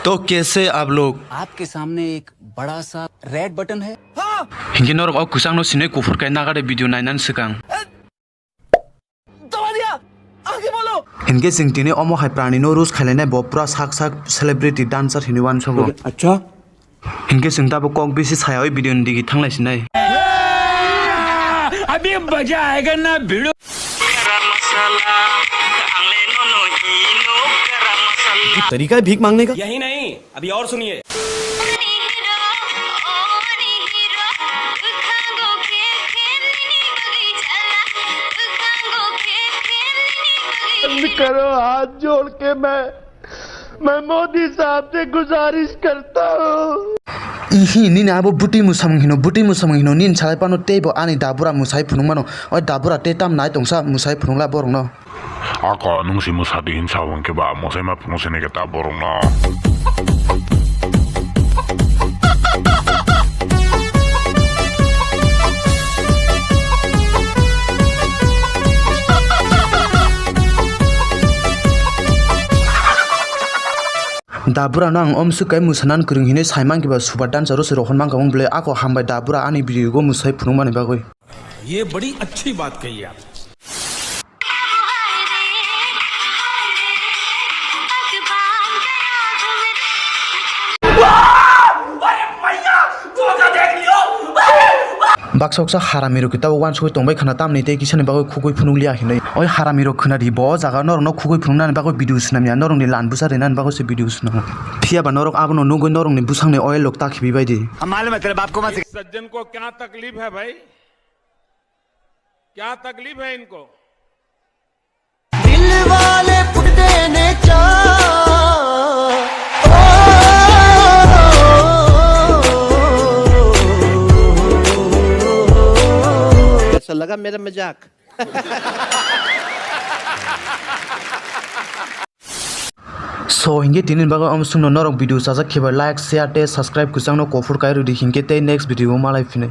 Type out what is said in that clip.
तो कैसे आप लोग आपके सामने एक बड़ा सा रेड बटन है हिंगे नरक और कुसांग नो सिने कुफुर काय नागारे वीडियो नायनान सिगां हिंगे सिंगतिने अमो हाय प्राणी नो रूस खेलेने बो पूरा साक साक सेलिब्रिटी डांसर हिनिवान सगो अच्छा हिंगे सिंगताबो कॉक बिसि सायाव वीडियो दिगी थांलायसिनाय अभी मजा आएगा ना भिड़ो तरीका है भीख मांगने का। यही नहीं अभी और सुनिए। करो हाथ जोड़ के मैं मोदी साहब से गुजारिश करता हूँ। इही नी ना बो बुटी मुसामंगिनो नीन सालाय पानो तेबो आनी दाबुरा मुसाय फुनुमानो ओय दाबुरा तेताम नाय Tansa Musai फुनुला बरंनो Ako nung si musabihin sa akin ba mo sa mapungusin ni kita borong na. दाबुरा नांग अमसु काय मुसानान कुरुं हिने साइमान किबा सुपर डांसर रो रोहन मांग गं ब्ले आको हामबाय दाबुरा आनी भिडियो गो मुसाय फुनुमाने बागै ये बड़ी अच्छी बात कही आप। बाक्सावसा हारामिरो किता वान सय तंबाय खाना तामनि ते किसने बागै खुगै फुनुलिया हिनै ओय हारामिरो खोनादि ब जागा नरनो खुगै फुनुनानै बागै भिडियो सुनामिया नरंनि लानबुसा रेनान बागै से भिडियो सुनाम फियाबा नरक आबनो नुगै नरंनि बुसांने ओय लोक ताखिबि बायदि मालूम है तेरे बाप को मत। सज्जन को क्या तकलीफ है भाई, क्या तकलीफ है इनको? दिल वाले पुटते ने ऐसा लगा मेरा मजाक। सो हिंगे तिनिन बागै अमसुनो नरक भिडियो साजा खेबा लाइक शेयर टे सब्सक्राइब कुसांनो कोफुर काय रुदि हिंगे ते नेक्स्ट भिडियो मालाय फिनै।